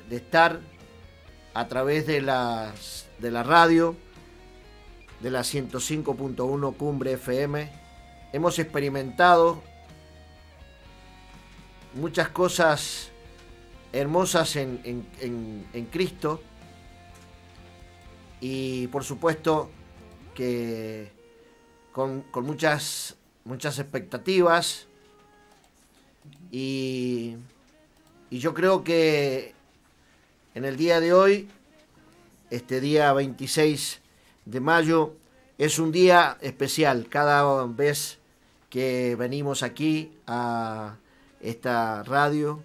de estar a través de la radio, de la 105.1 Cumbre FM. Hemos experimentado muchas cosas hermosas en Cristo, y por supuesto que con muchas expectativas, y yo creo que en el día de hoy, este día 26 de mayo, es un día especial. Cada vez que venimos aquí a esta radio,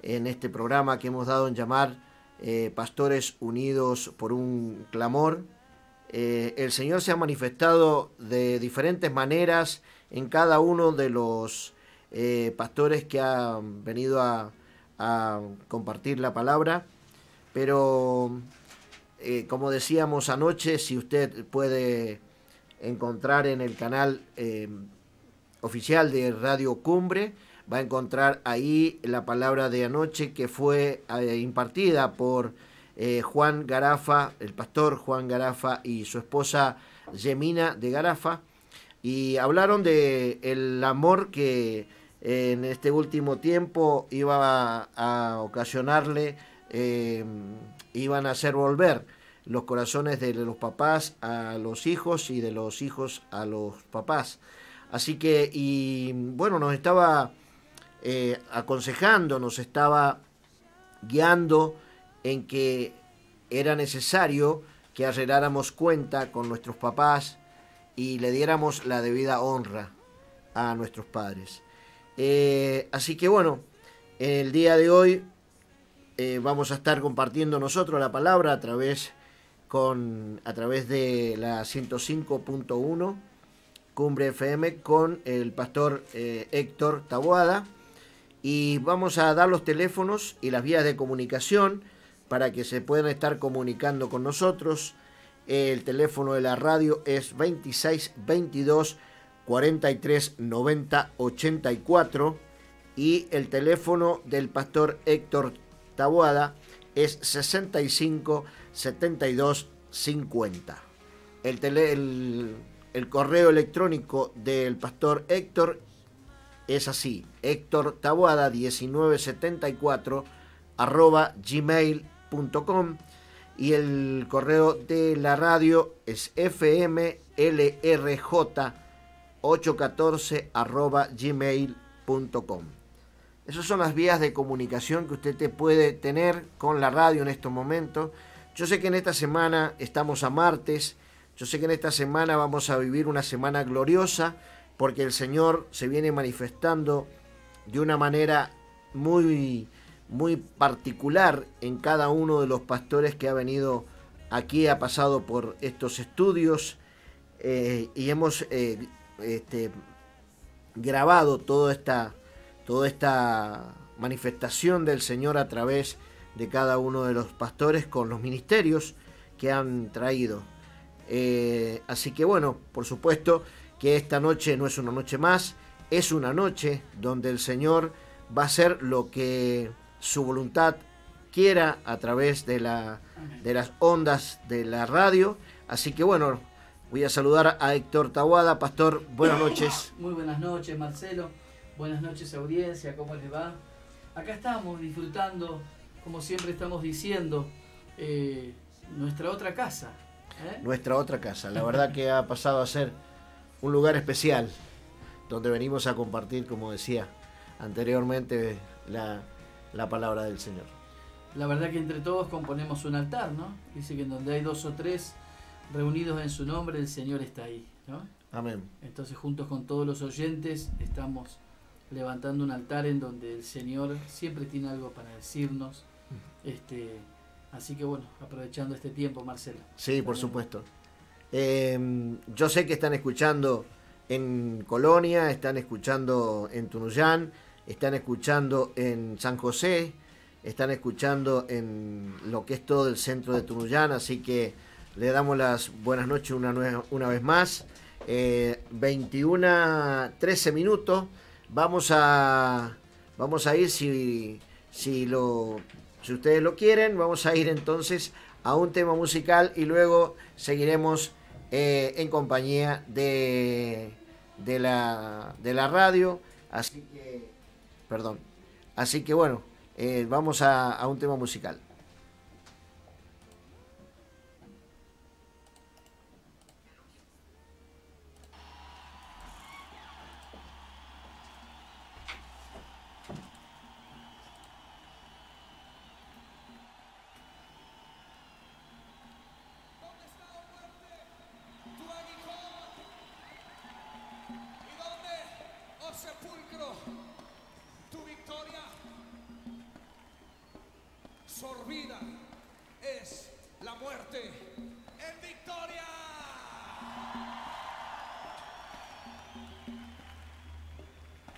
en este programa que hemos dado en llamar Pastores Unidos por un Clamor, el Señor se ha manifestado de diferentes maneras en cada uno de los pastores que han venido a compartir la palabra. Pero como decíamos anoche, si usted puede encontrar en el canal oficial de Radio Cumbre, va a encontrar ahí la palabra de anoche que fue impartida por Juan Garafa, el pastor Juan Garafa y su esposa Yemina de Garafa, y hablaron de el amor que en este último tiempo iba a ocasionarle, iban a hacer volver los corazones de los papás a los hijos y de los hijos a los papás. Así que, y bueno, nos estaba aconsejando, nos estaba guiando en que era necesario que arregláramos cuenta con nuestros papás y le diéramos la debida honra a nuestros padres. Así que bueno, el día de hoy vamos a estar compartiendo nosotros la palabra a través de la 105.1 Cumbre FM con el pastor Héctor Taboada, y vamos a dar los teléfonos y las vías de comunicación para que se puedan estar comunicando con nosotros. El teléfono de la radio es 26 22 43 90 84 y el teléfono del pastor Héctor Taboada es 65 72 50. El correo electrónico del pastor Héctor es así: Héctor Taboada 1974 @gmail.com, y el correo de la radio es fmlrj814 @gmail.com. Esas son las vías de comunicación que usted te puede tener con la radio en estos momentos. Yo sé que en esta semana estamos a martes, yo sé que en esta semana vamos a vivir una semana gloriosa, porque el Señor se viene manifestando de una manera muy, muy particular en cada uno de los pastores que ha venido aquí, ha pasado por estos estudios, y hemos grabado toda esta manifestación del Señor a través de cada uno de los pastores con los ministerios que han traído. Así que bueno, por supuesto que esta noche no es una noche más, es una noche donde el Señor va a hacer lo que su voluntad quiera a través de las ondas de la radio. Así que bueno, voy a saludar a Héctor Taboada. Pastor, buenas noches. Muy buenas noches, Marcelo. Buenas noches, audiencia. ¿Cómo les va? Acá estamos disfrutando, como siempre estamos diciendo, nuestra otra casa. Nuestra otra casa. La verdad que ha pasado a ser un lugar especial donde venimos a compartir, como decía anteriormente, la palabra del Señor. La verdad que entre todos componemos un altar, ¿no? Dice que en donde hay 2 o 3 reunidos en su nombre, el Señor está ahí, ¿no? Amén. Entonces, juntos con todos los oyentes, estamos levantando un altar en donde el Señor siempre tiene algo para decirnos. Así que bueno, aprovechando este tiempo, Marcelo. Sí, por supuesto. Yo sé que están escuchando en Colonia, están escuchando en Tunuyán, están escuchando en San José, están escuchando en lo que es todo el centro de Tunuyán, así que le damos las buenas noches una vez más. 21:13 minutos. Vamos a ir, si Si ustedes lo quieren, vamos a ir entonces a un tema musical y luego seguiremos en compañía de la radio. Así que, perdón. Así que bueno, vamos a un tema musical. Sorbida es la muerte en victoria.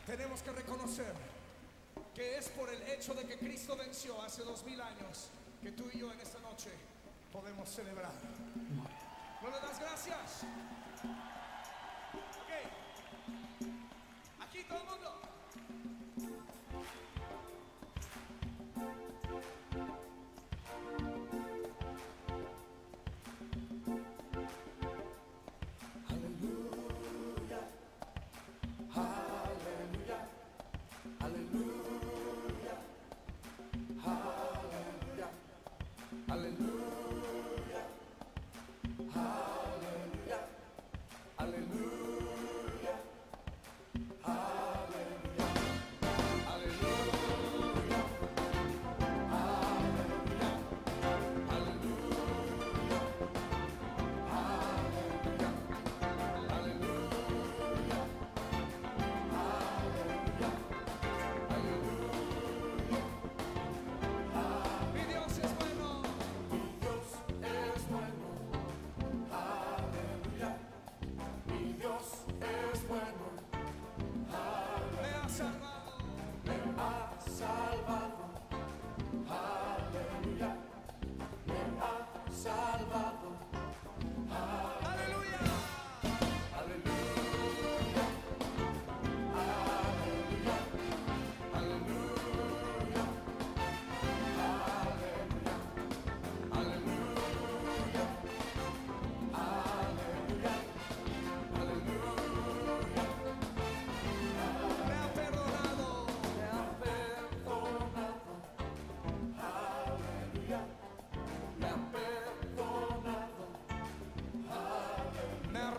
Tenemos que reconocer que es por el hecho de que Cristo venció hace 2000 años que tú y yo en esta noche podemos celebrar. ¿No le das gracias? Ok. Aquí todo el mundo.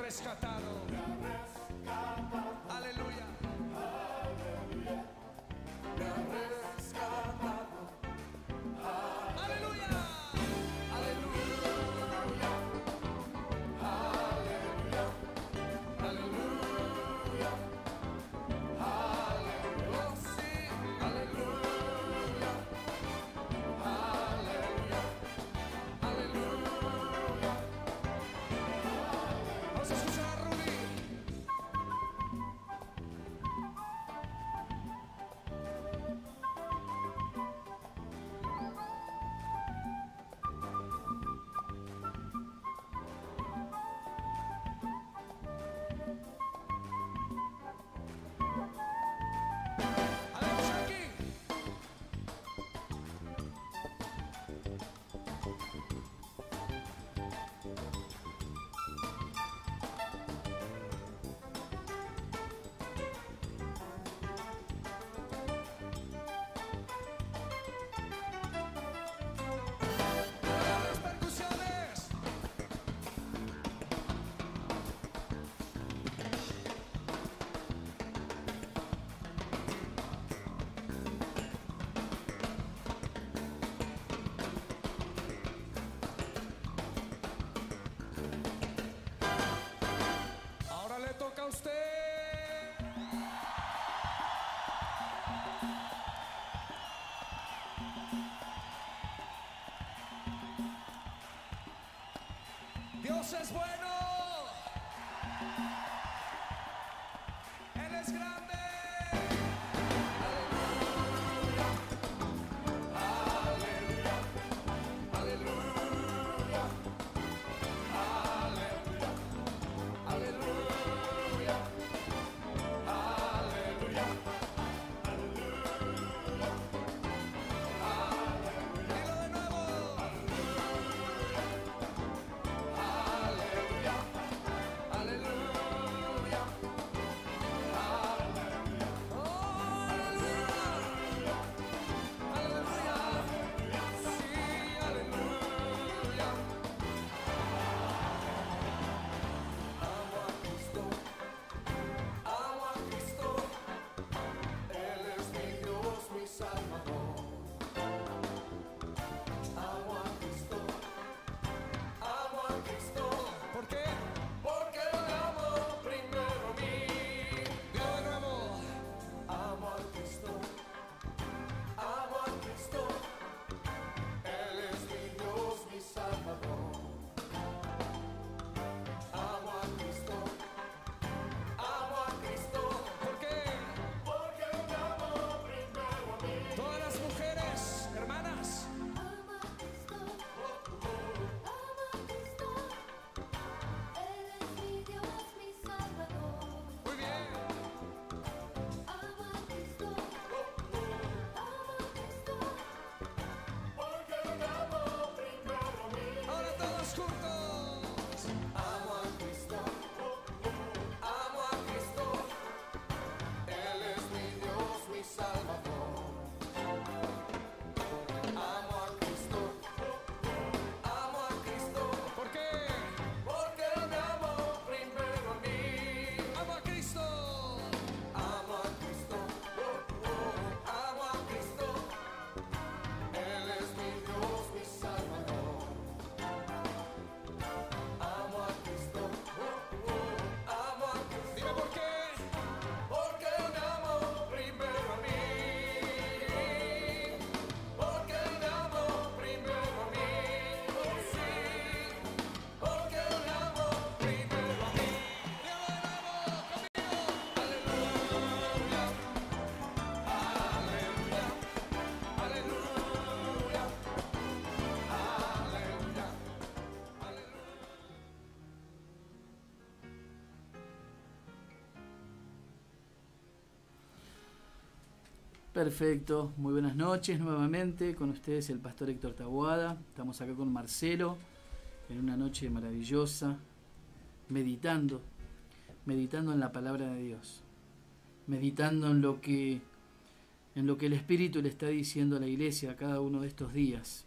Rescatado. Aleluya. Me ha rescatado. Aleluya. Aleluya. Aleluya. Aleluya. Aleluya. Oh, sí. Aleluya. Aleluya. Aleluya. Vamos a escuchar a Rudy. Adiós aquí. Las percusiones. Ahora le toca a usted. Dios es bueno. Él es grande. Aleluya. Aleluya. Aleluya. Aleluya. Aleluya. Aleluya. Perfecto, muy buenas noches nuevamente con ustedes el pastor Héctor Taboada. Estamos acá con Marcelo en una noche maravillosa, meditando en la palabra de Dios, meditando en lo que el Espíritu le está diciendo a la iglesia a cada uno de estos días.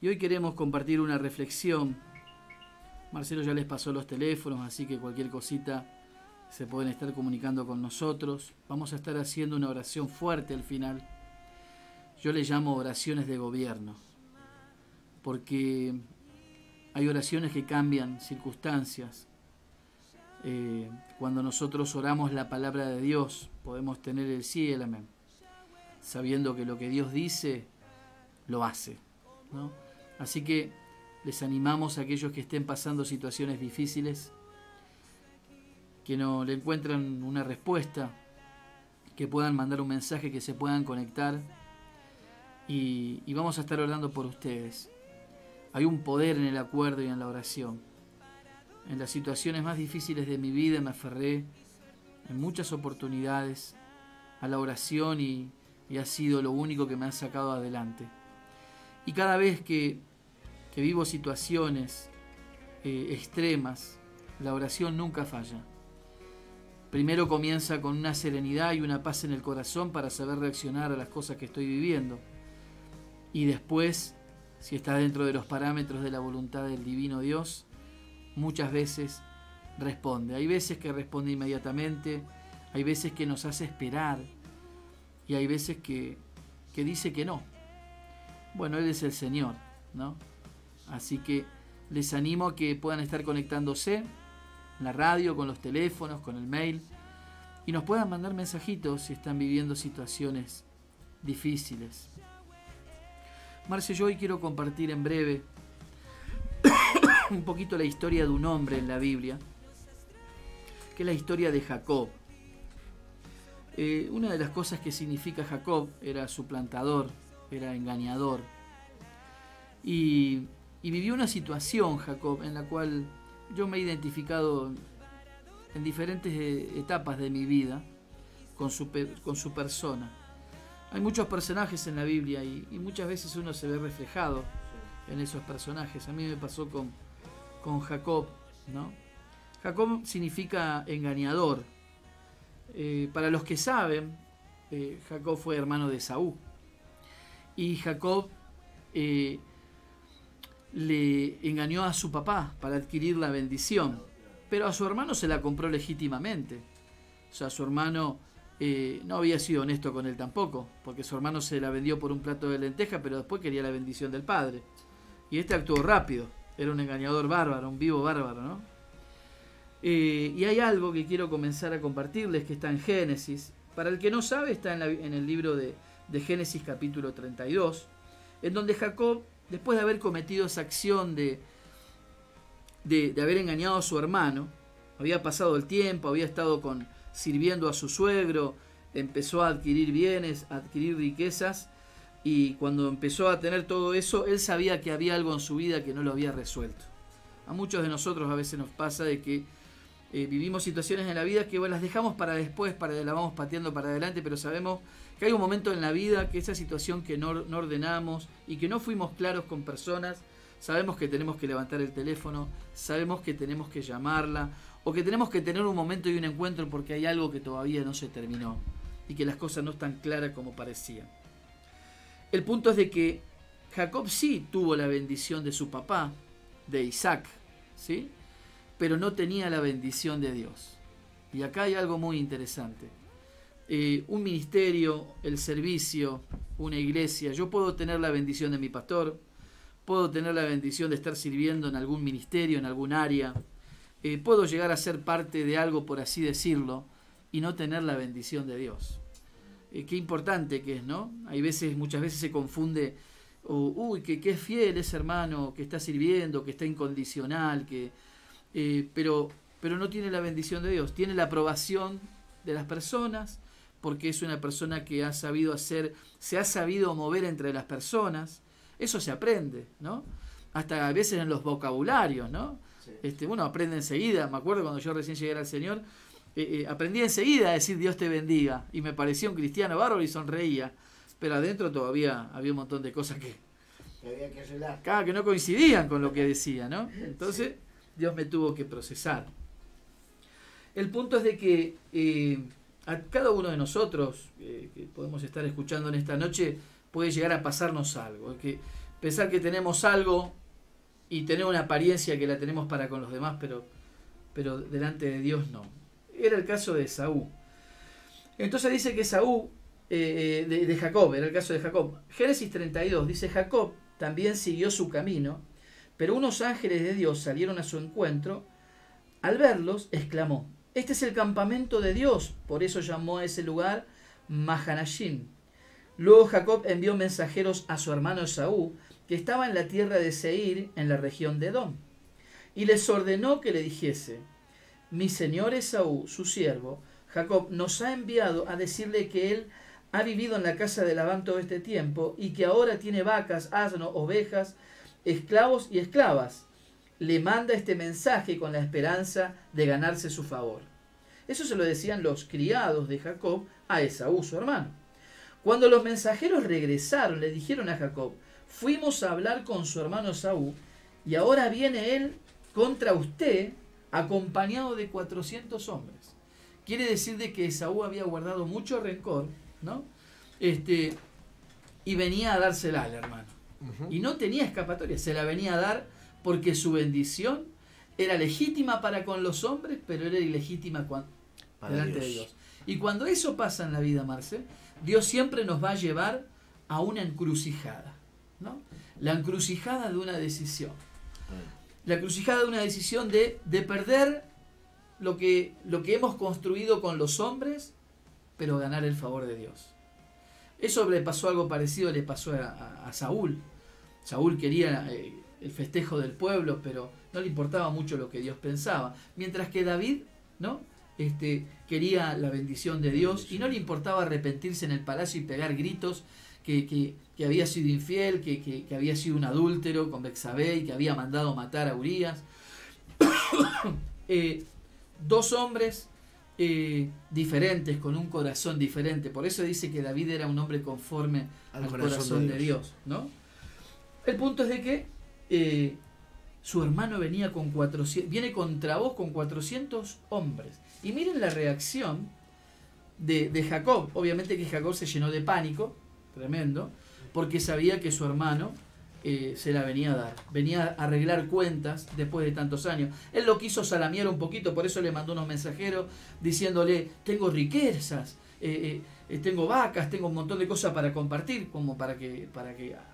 Y hoy queremos compartir una reflexión. Marcelo ya les pasó los teléfonos, así que cualquier cosita se pueden estar comunicando con nosotros. Vamos a estar haciendo una oración fuerte al final. Yo le llamo oraciones de gobierno, porque hay oraciones que cambian circunstancias. Cuando nosotros oramos la palabra de Dios, podemos tener el sí y el amén, sabiendo que lo que Dios dice, lo hace, ¿no? Así que les animamos a aquellos que estén pasando situaciones difíciles, que no le encuentran una respuesta, que puedan mandar un mensaje, que se puedan conectar, y vamos a estar orando por ustedes. Hay un poder en el acuerdo y en la oración. En las situaciones más difíciles de mi vida me aferré en muchas oportunidades a la oración y ha sido lo único que me ha sacado adelante. Y cada vez que vivo situaciones extremas, la oración nunca falla. Primero comienza con una serenidad y una paz en el corazón para saber reaccionar a las cosas que estoy viviendo. Y después, si está dentro de los parámetros de la voluntad del divino Dios, muchas veces responde. Hay veces que responde inmediatamente, hay veces que nos hace esperar y hay veces que dice que no. Bueno, Él es el Señor, ¿no? Así que les animo a que puedan estar conectándose en la radio, con los teléfonos, con el mail, y nos puedan mandar mensajitos si están viviendo situaciones difíciles. Marce, yo hoy quiero compartir en breve un poquito la historia de un hombre en la Biblia, que es la historia de Jacob. Una de las cosas que significa Jacob era suplantador, era engañador, y vivió una situación, Jacob, en la cual yo me he identificado en diferentes etapas de mi vida con su persona. Hay muchos personajes en la Biblia y muchas veces uno se ve reflejado en esos personajes. A mí me pasó con Jacob, ¿no? Jacob significa engañador. Para los que saben, Jacob fue hermano de Esaú. Y Jacob le engañó a su papá para adquirir la bendición, pero a su hermano se la compró legítimamente. O sea, su hermano no había sido honesto con él tampoco, porque su hermano se la vendió por un plato de lenteja, pero después quería la bendición del padre. Y este actuó rápido, era un engañador bárbaro, un vivo bárbaro, ¿no? Y hay algo que quiero comenzar a compartirles que está en Génesis. Para el que no sabe, está en el libro de Génesis capítulo 32, en donde Jacob, después de haber cometido esa acción de haber engañado a su hermano, había pasado el tiempo, había estado sirviendo a su suegro, empezó a adquirir bienes, a adquirir riquezas, y cuando empezó a tener todo eso, él sabía que había algo en su vida que no lo había resuelto. A muchos de nosotros a veces nos pasa de que vivimos situaciones en la vida que las dejamos para después, la vamos pateando para adelante, pero sabemos que hay un momento en la vida que esa situación que no ordenamos y que no fuimos claros con personas, sabemos que tenemos que levantar el teléfono, sabemos que tenemos que llamarla, o que tenemos que tener un momento y un encuentro porque hay algo que todavía no se terminó y que las cosas no están claras como parecían. El punto es de que Jacob sí tuvo la bendición de su papá, de Isaac, ¿sí? Pero no tenía la bendición de Dios. Y acá hay algo muy interesante. Un ministerio, el servicio, una iglesia, yo puedo tener la bendición de mi pastor, puedo tener la bendición de estar sirviendo en algún ministerio, en algún área, puedo llegar a ser parte de algo, por así decirlo, y no tener la bendición de Dios. Qué importante que es, ¿no? Muchas veces se confunde, que es fiel ese hermano, que está sirviendo, que está incondicional, pero no tiene la bendición de Dios, tiene la aprobación de las personas, porque es una persona que se ha sabido mover entre las personas. Eso se aprende, ¿no? Hasta a veces en los vocabularios, ¿no? Sí. Uno aprende enseguida. Me acuerdo cuando yo recién llegué al Señor, aprendí enseguida a decir Dios te bendiga, y me parecía un cristiano bárbaro y sonreía, pero adentro todavía había un montón de cosas que había que arreglar. Claro, que no coincidían con lo que decía, ¿no? Entonces Dios me tuvo que procesar. El punto es de que a cada uno de nosotros que podemos estar escuchando en esta noche puede llegar a pasarnos algo. Que pensar que tenemos algo y tener una apariencia que la tenemos para con los demás, pero delante de Dios no. Era el caso de Esaú. Entonces dice que Esaú, de Jacob, era el caso de Jacob. Génesis 32 dice: Jacob también siguió su camino, pero unos ángeles de Dios salieron a su encuentro. Al verlos, exclamó: este es el campamento de Dios. Por eso llamó a ese lugar Mahanashim. Luego Jacob envió mensajeros a su hermano Esaú, que estaba en la tierra de Seir, en la región de Edom, y les ordenó que le dijese: mi señor Esaú, su siervo, Jacob, nos ha enviado a decirle que él ha vivido en la casa de Labán todo este tiempo y que ahora tiene vacas, asnos, ovejas, esclavos y esclavas. Le manda este mensaje con la esperanza de ganarse su favor. Eso se lo decían los criados de Jacob a Esaú, su hermano. Cuando los mensajeros regresaron, le dijeron a Jacob: fuimos a hablar con su hermano Esaú y ahora viene él contra usted acompañado de 400 hombres. Quiere decir de que Esaú había guardado mucho rencor, ¿no? Y venía a dársela al hermano. Y no tenía escapatoria, se la venía a dar porque su bendición era legítima para con los hombres, pero era ilegítima delante de Dios. Y cuando eso pasa en la vida, Marce, Dios siempre nos va a llevar a una encrucijada, ¿no? La encrucijada de una decisión. La encrucijada de una decisión de perder lo que hemos construido con los hombres, pero ganar el favor de Dios. Eso le pasó algo parecido, le pasó a Saúl. Saúl quería el festejo del pueblo, pero no le importaba mucho lo que Dios pensaba. Mientras que David, ¿no? Quería la bendición de Dios y no le importaba arrepentirse en el palacio y pegar gritos que había sido infiel, que había sido un adúltero con Betsabé y que había mandado matar a Urías. Dos hombres diferentes, con un corazón diferente. Por eso dice que David era un hombre conforme al corazón de Dios, ¿no? El punto es de que su hermano viene contra vos con 400 hombres. Y miren la reacción de Jacob. Obviamente que Jacob se llenó de pánico, tremendo, porque sabía que su hermano se la venía a dar. Venía a arreglar cuentas después de tantos años. Él lo quiso salamear un poquito, por eso le mandó unos mensajeros diciéndole: tengo riquezas, tengo vacas, tengo un montón de cosas para compartir, como para que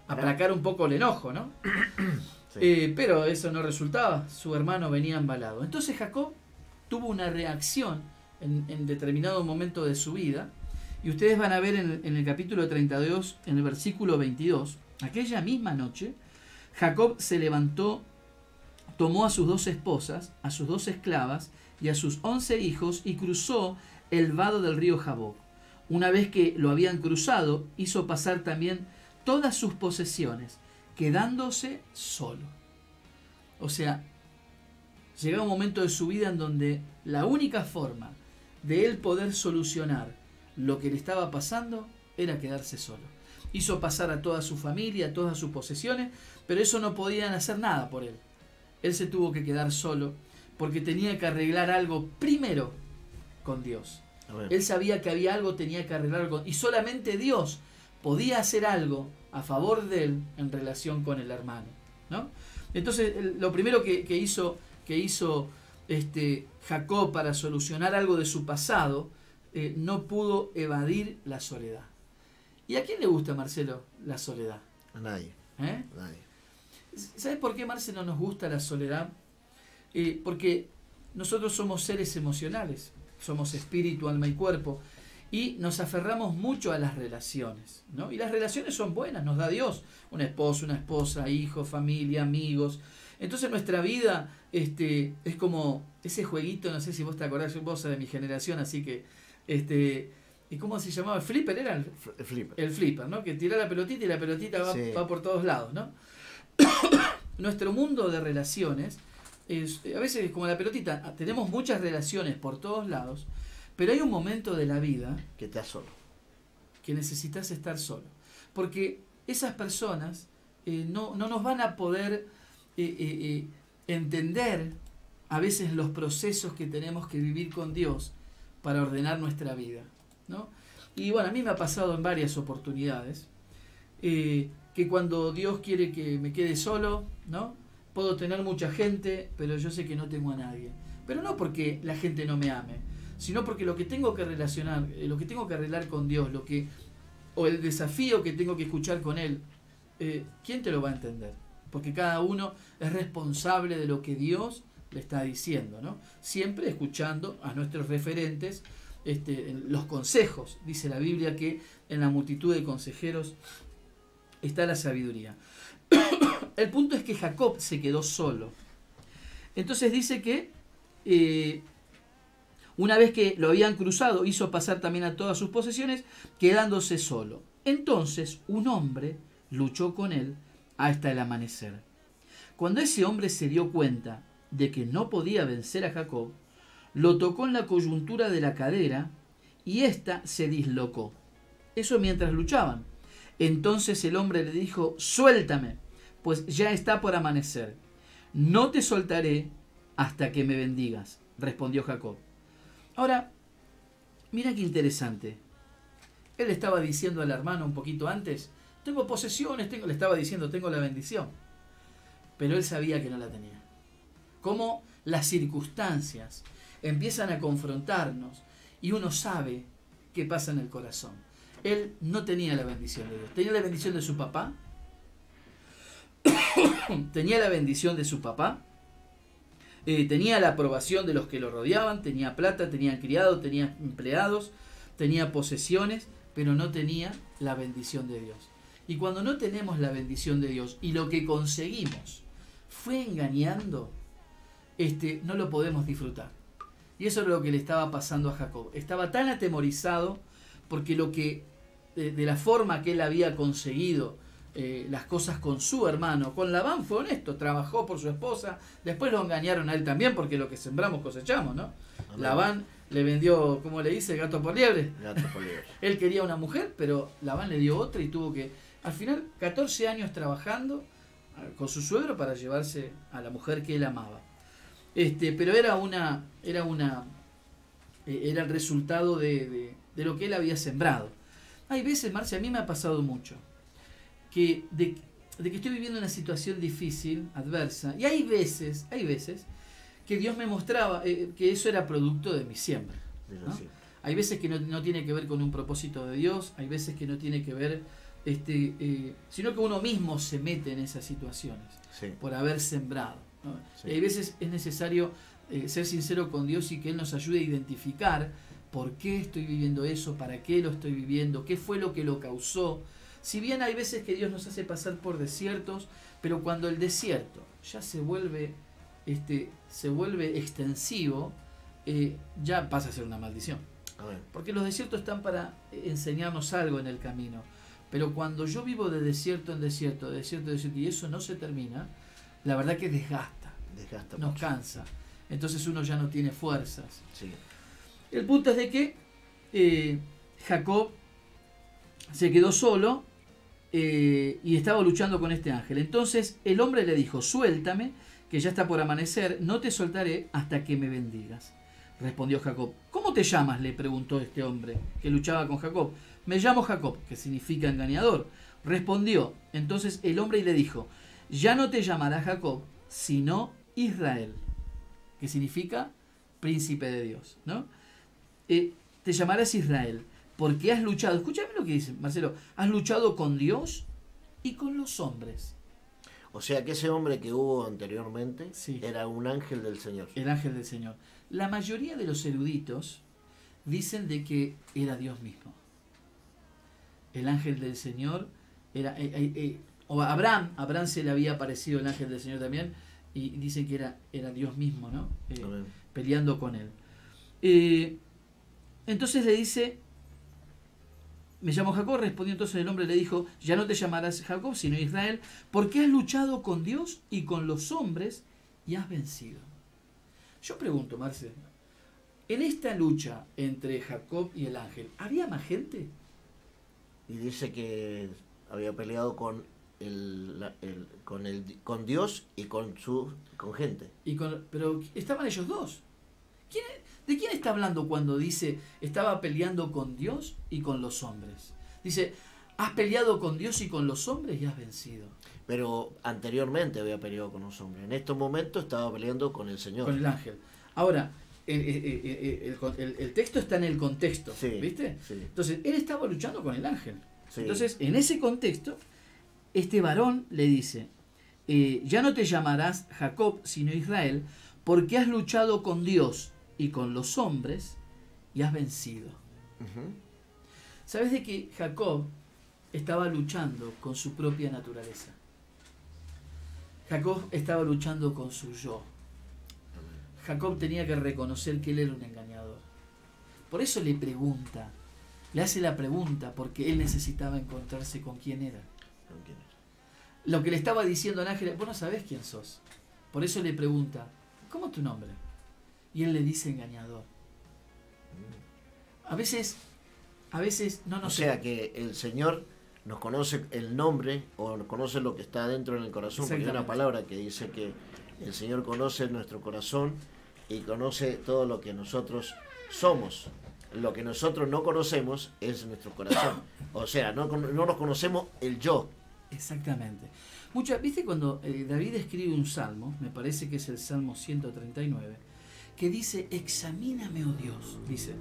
aplacar un poco el enojo, ¿no? Sí. Pero eso no resultaba, su hermano venía embalado. Entonces Jacob tuvo una reacción en determinado momento de su vida, y ustedes van a ver en el capítulo 32, en el versículo 22, aquella misma noche, Jacob se levantó, tomó a sus 2 esposas, a sus 2 esclavas y a sus 11 hijos y cruzó el vado del río Jaboc. Una vez que lo habían cruzado, hizo pasar también todas sus posesiones, quedándose solo. O sea, llegaba un momento de su vida en donde la única forma de él poder solucionar lo que le estaba pasando era quedarse solo. Hizo pasar a toda su familia, a todas sus posesiones, pero eso no podían hacer nada por él. Él se tuvo que quedar solo porque tenía que arreglar algo primero con Dios. Él sabía que había algo, tenía que arreglar y solamente Dios podía hacer algo a favor de él en relación con el hermano, ¿no? Entonces, lo primero que hizo Jacob para solucionar algo de su pasado, no pudo evadir la soledad. ¿Y a quién le gusta, Marcelo, la soledad? A nadie. ¿Eh? A nadie. ¿Sabes por qué, Marcelo, nos gusta la soledad? Porque nosotros somos seres emocionales, somos espíritu, alma y cuerpo, y nos aferramos mucho a las relaciones, ¿no? Y las relaciones son buenas, nos da Dios, un esposo, una esposa, hijos, familia, amigos. Entonces nuestra vida es como ese jueguito, no sé si vos te acordás, vos sos de mi generación, así que ¿y cómo se llamaba? ¿El flipper era? El flipper. El flipper, ¿no? Que tira la pelotita y la pelotita va por todos lados, ¿no? Nuestro mundo de relaciones a veces es como la pelotita, tenemos muchas relaciones por todos lados, pero hay un momento de la vida que estás solo, que necesitas estar solo. Porque esas personas no nos van a poder entender a veces los procesos que tenemos que vivir con Dios para ordenar nuestra vida, ¿no? Y bueno, a mí me ha pasado en varias oportunidades que cuando Dios quiere que me quede solo, ¿no? Puedo tener mucha gente, pero yo sé que no tengo a nadie. Pero no porque la gente no me ame, sino porque lo que tengo que relacionar, lo que tengo que arreglar con Dios, o el desafío que tengo que escuchar con Él, ¿quién te lo va a entender? Porque cada uno es responsable de lo que Dios le está diciendo, ¿no? Siempre escuchando a nuestros referentes los consejos. Dice la Biblia que en la multitud de consejeros está la sabiduría. El punto es que Jacob se quedó solo. Entonces dice que una vez que lo habían cruzado, hizo pasar también a todas sus posesiones, quedándose solo. Entonces un hombre luchó con él hasta el amanecer. Cuando ese hombre se dio cuenta de que no podía vencer a Jacob, lo tocó en la coyuntura de la cadera y ésta se dislocó. Eso mientras luchaban. Entonces el hombre le dijo: suéltame, pues ya está por amanecer. No te soltaré hasta que me bendigas, respondió Jacob. Ahora, mira qué interesante. Él estaba diciendo al hermano un poquito antes: tengo posesiones, le estaba diciendo, tengo la bendición. Pero él sabía que no la tenía. Cómo las circunstancias empiezan a confrontarnos y uno sabe qué pasa en el corazón. Él no tenía la bendición de Dios. Tenía la bendición de su papá. Tenía la bendición de su papá. Tenía la aprobación de los que lo rodeaban. Tenía plata, tenía criados, tenía empleados, tenía posesiones, pero no tenía la bendición de Dios. Y cuando no tenemos la bendición de Dios y lo que conseguimos fue engañando, no lo podemos disfrutar. Y eso es lo que le estaba pasando a Jacob. Estaba tan atemorizado porque de la forma que él había conseguido las cosas con su hermano, con Labán fue honesto, trabajó por su esposa, después lo engañaron a él también, porque lo que sembramos cosechamos, ¿no? Amén. Labán le vendió, ¿cómo le dice? Gato por liebre. Gato por liebre. Él quería una mujer, pero Labán le dio otra y tuvo que, al final, 14 años trabajando con su suegro para llevarse a la mujer que él amaba. Pero era el resultado de lo que él había sembrado. Hay veces, Marcia, a mí me ha pasado mucho, de que estoy viviendo una situación difícil, adversa, y hay veces que Dios me mostraba que eso era producto de mi siembra, ¿no? Sí. Hay veces que no tiene que ver con un propósito de Dios, hay veces que no tiene que ver, sino que uno mismo se mete en esas situaciones, sí, por haber sembrado, ¿no? Sí. Y hay veces es necesario ser sincero con Dios y que Él nos ayude a identificar por qué estoy viviendo eso, para qué lo estoy viviendo, qué fue lo que lo causó. Si bien hay veces que Dios nos hace pasar por desiertos, pero cuando el desierto ya se vuelve extensivo, ya pasa a ser una maldición. Amén. Porque los desiertos están para enseñarnos algo en el camino. Pero cuando yo vivo de desierto en desierto, y eso no se termina, la verdad que desgasta nos mucho. Cansa. Entonces uno ya no tiene fuerzas. Sí. El punto es de que Jacob se quedó solo y estaba luchando con este ángel. Entonces el hombre le dijo: suéltame, que ya está por amanecer, no te soltaré hasta que me bendigas. Respondió Jacob. ¿Cómo te llamas?, le preguntó este hombre que luchaba con Jacob. Me llamo Jacob, que significa engañador. Respondió entonces el hombre y le dijo: ya no te llamarás Jacob, sino Israel, que significa príncipe de Dios, ¿no? Te llamarás Israel, porque has luchado, escúchame lo que dice Marcelo, has luchado con Dios y con los hombres. O sea que ese hombre que hubo anteriormente, sí, era un ángel del Señor. El ángel del Señor. La mayoría de los eruditos dicen de que era Dios mismo. El ángel del Señor era... o a Abraham se le había aparecido el ángel del Señor también, y dicen que era Dios mismo, ¿no? Peleando con él. Entonces le dice: me llamo Jacob. Respondió entonces el hombre, le dijo: ya no te llamarás Jacob, sino Israel, porque has luchado con Dios y con los hombres y has vencido. Yo pregunto, Marce, en esta lucha entre Jacob y el ángel, ¿había más gente? Y dice que había peleado con con Dios y con gente. Pero estaban ellos dos. ¿De quién está hablando cuando dice estaba peleando con Dios y con los hombres? Dice, has peleado con Dios y con los hombres y has vencido. Pero anteriormente había peleado con los hombres. En estos momentos estaba peleando con el Señor. Con el ángel. Ahora, el texto está en el contexto, Sí, ¿viste? sí. Entonces, él estaba luchando con el ángel. Sí. Entonces, en ese contexto, este varón le dice, ya no te llamarás Jacob, sino Israel, porque has luchado con Dios y con los hombres y has vencido. Ujú. ¿Sabes de que Jacob estaba luchando con su propia naturaleza? Jacob estaba luchando con su yo. Jacob tenía que reconocer que él era un engañador. Por eso le pregunta, le hace la pregunta, porque él necesitaba encontrarse con quién era. ¿Con quién era? Lo que le estaba diciendo al ángel, vos no sabés quién sos. Por eso le pregunta, ¿cómo es tu nombre? Y él le dice engañador. A veces no O nos... sea que el Señor nos conoce el nombre o nos conoce lo que está dentro en el corazón. Porque hay una Exactamente. palabra que dice que el Señor conoce nuestro corazón y conoce todo lo que nosotros somos. Lo que nosotros no conocemos es nuestro corazón. O sea, no nos conocemos el yo. Exactamente. ¿Viste cuando David escribe un salmo, me parece que es el Salmo 139, que dice, examíname, oh Dios, dice,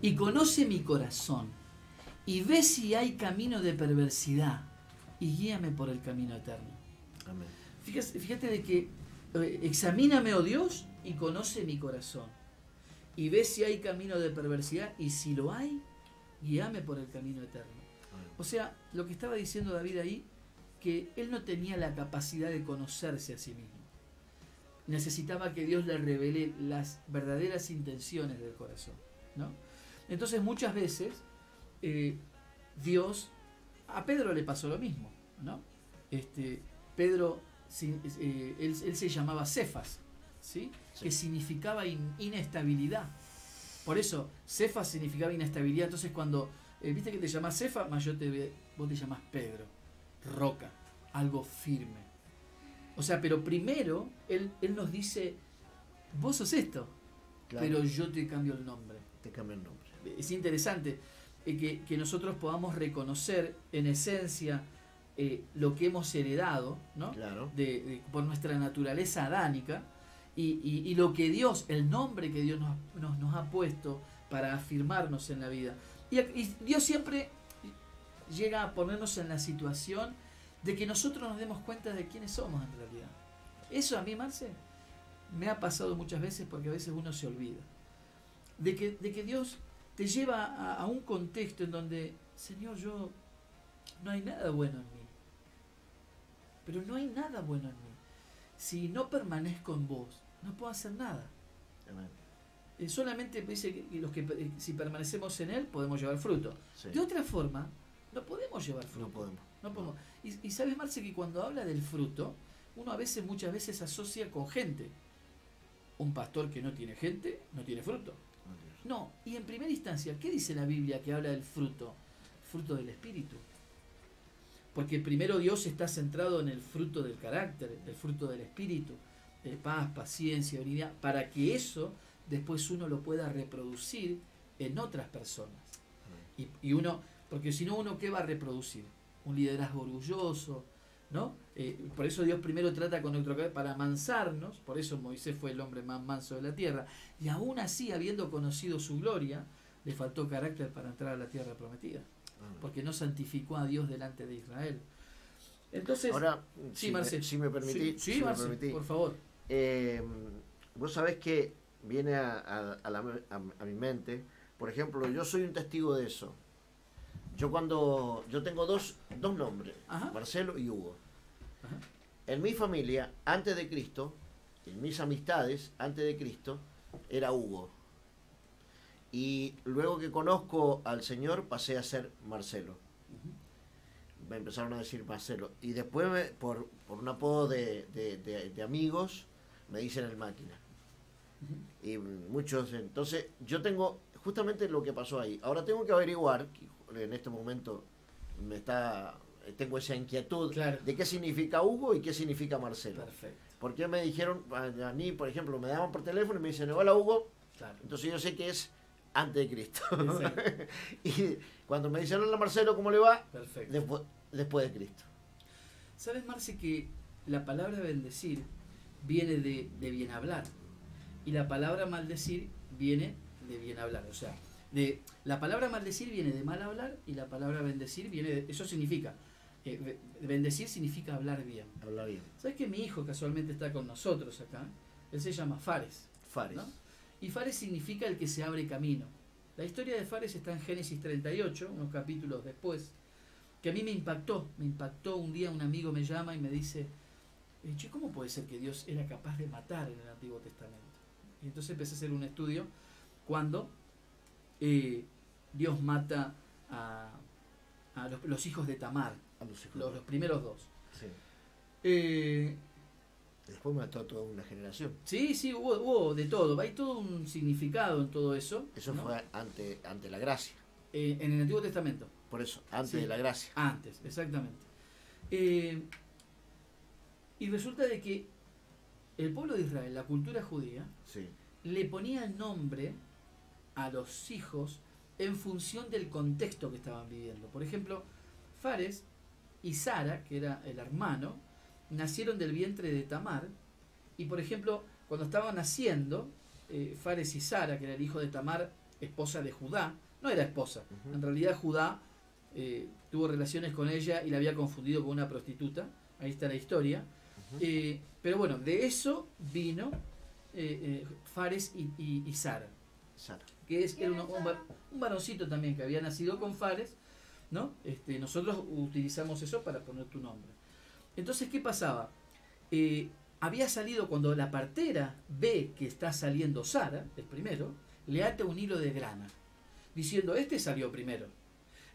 y conoce mi corazón, y ve si hay camino de perversidad, y guíame por el camino eterno. Amén. Fíjate de que examíname, oh Dios, y conoce mi corazón, y ve si hay camino de perversidad, y si lo hay, guíame por el camino eterno. Amén. O sea, lo que estaba diciendo David ahí, que él no tenía la capacidad de conocerse a sí mismo. Necesitaba que Dios le revele las verdaderas intenciones del corazón, ¿no? Entonces muchas veces Dios, a Pedro le pasó lo mismo, ¿no? Pedro, él se llamaba Cefas, ¿sí? Sí. Que significaba inestabilidad. Por eso, Cefas significaba inestabilidad. Entonces cuando, viste que te llamás Cefas, vos te llamás Pedro. Roca, algo firme. O sea, pero primero él nos dice, vos sos esto, Claro. pero yo te cambio el nombre. Te cambia el nombre. Es interesante que nosotros podamos reconocer en esencia lo que hemos heredado, ¿no? Claro. Por nuestra naturaleza adánica y lo que Dios, el nombre que Dios nos ha puesto para afirmarnos en la vida. Y Dios siempre llega a ponernos en la situación de que nosotros nos demos cuenta de quiénes somos en realidad. Eso a mí, Marce, me ha pasado muchas veces porque a veces uno se olvida. De que Dios te lleva a un contexto en donde, Señor, no hay nada bueno en mí. Pero no hay nada bueno en mí. Si no permanezco en vos, no puedo hacer nada. Amén. Solamente dice que si permanecemos en Él podemos llevar fruto. Sí. De otra forma, no podemos llevar fruto. No podemos. No podemos. Y sabes, Marce, que cuando habla del fruto, uno muchas veces asocia con gente. Un pastor que no tiene gente, no tiene fruto. No, y en primera instancia, ¿qué dice la Biblia que habla del fruto? Fruto del Espíritu. Porque primero Dios está centrado en el fruto del carácter, el fruto del Espíritu, paz, paciencia, benignidad, para que eso después uno lo pueda reproducir en otras personas. Y uno, porque si no, uno, ¿qué va a reproducir? Un liderazgo orgulloso, ¿no? Por eso Dios primero trata con nuestro carácter para amansarnos, por eso Moisés fue el hombre más manso de la tierra, y aún así, habiendo conocido su gloria, le faltó carácter para entrar a la tierra prometida, porque no santificó a Dios delante de Israel. Entonces, ahora, sí, Marce, si me permitís, sí, Marce, por favor. Vos sabés que viene a mi mente, por ejemplo, yo soy un testigo de eso. Yo tengo dos nombres, Ajá. Marcelo y Hugo. Ajá. En mi familia, antes de Cristo, en mis amistades, antes de Cristo, era Hugo. Y luego que conozco al Señor, pasé a ser Marcelo. Me empezaron a decir Marcelo. Y después, por un apodo de amigos, me dicen el máquina. Y muchos, entonces, yo tengo justamente lo que pasó ahí. Ahora tengo que averiguar, en este momento tengo esa inquietud Claro. de qué significa Hugo y qué significa Marcelo. Perfecto. Porque me dijeron, a mí, por ejemplo, me llaman por teléfono y me dicen, hola Hugo, Claro. entonces yo sé que es antes de Cristo. Exacto. Y cuando me dicen, hola Marcelo, ¿cómo le va? Perfecto. Después de Cristo. ¿Sabes, Marce, que la palabra bendecir viene de bien hablar? Y la palabra maldecir viene de bien hablar. O sea, la palabra maldecir viene de mal hablar y la palabra bendecir viene de... Eso significa... bendecir significa hablar bien. Habla bien. ¿Sabes que mi hijo casualmente está con nosotros acá? Él se llama Fares. Fares. ¿No? Y Fares significa el que se abre camino. La historia de Fares está en Génesis 38, unos capítulos después, que a mí me impactó. Un día un amigo me llama y me dice, che, ¿cómo puede ser que Dios era capaz de matar en el Antiguo Testamento? Y entonces empecé a hacer un estudio cuando Dios mata a los hijos de Tamar, A los hijos. los primeros dos. Sí. Después mató a toda una generación. Sí, hubo de todo. Hay todo un significado en todo eso. Eso ¿no? fue ante la gracia. En el Antiguo Testamento. Por eso, antes Sí. de la gracia. Antes, exactamente. Y resulta de que el pueblo de Israel, la cultura judía, Sí. le ponía el nombre a los hijos en función del contexto que estaban viviendo. Por ejemplo, Fares y Sara, que era el hermano, nacieron del vientre de Tamar. Y por ejemplo, cuando estaban naciendo, Fares y Sara, que era el hijo de Tamar, esposa de Judá, no era esposa, en realidad Judá tuvo relaciones con ella y la había confundido con una prostituta, ahí está la historia. Pero bueno, de eso vino Fares y Sara, Sara. que era un varoncito también que había nacido con Fares, ¿no? Nosotros utilizamos eso para poner tu nombre. Entonces, ¿qué pasaba? Había salido, cuando la partera ve que está saliendo Sara, el primero, le ata un hilo de grana, diciendo, este salió primero.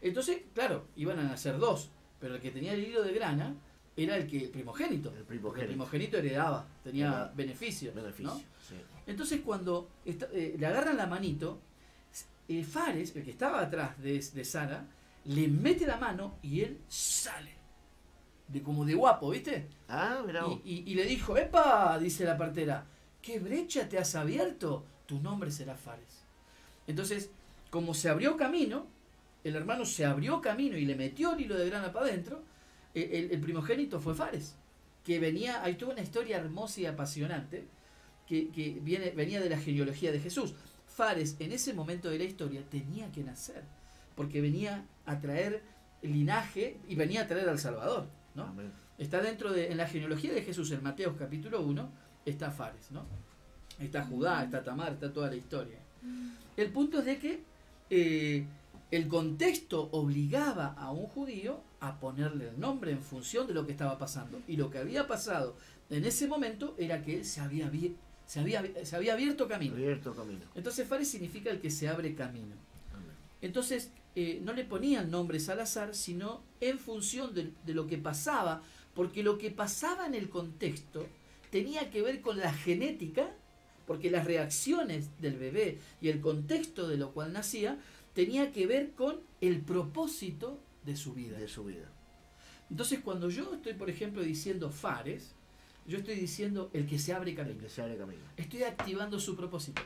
Entonces, claro, iban a nacer dos, pero el que tenía el hilo de grana era el primogénito. El Porque el primogénito. primogénito heredaba, tenía Era beneficio. Beneficio. ¿no? Sí. Entonces cuando le agarran la manito, Fares, el que estaba atrás de Sara, le mete la mano y él sale. Como de guapo, ¿viste? Ah, mirá vos. Y le dijo, ¡epa! Dice la partera, ¿qué brecha te has abierto? Tu nombre será Fares. Entonces, como se abrió camino, el hermano se abrió camino y le metió el hilo de grana para adentro, el primogénito fue Fares, que venía, hay toda una historia hermosa y apasionante, que venía de la genealogía de Jesús. Fares, en ese momento de la historia, tenía que nacer, porque venía a traer linaje y venía a traer al Salvador, ¿no? Amén. Está en la genealogía de Jesús, en Mateo capítulo 1, está Fares, ¿no? Está Judá, está Tamar, está toda la historia. El punto es de que el contexto obligaba a un judío a ponerle el nombre en función de lo que estaba pasando. Y lo que había pasado en ese momento era que él se había abierto camino. Abierto camino. Entonces Fares significa el que se abre camino. Amén. Entonces no le ponían nombres al azar, sino en función de lo que pasaba, porque lo que pasaba en el contexto tenía que ver con la genética, porque las reacciones del bebé y el contexto de lo cual nacía tenía que ver con el propósito de su vida. De su vida. Entonces cuando yo estoy, por ejemplo, diciendo Fares, yo estoy diciendo el que se abre El camino. que se abre camino. Estoy activando su propósito.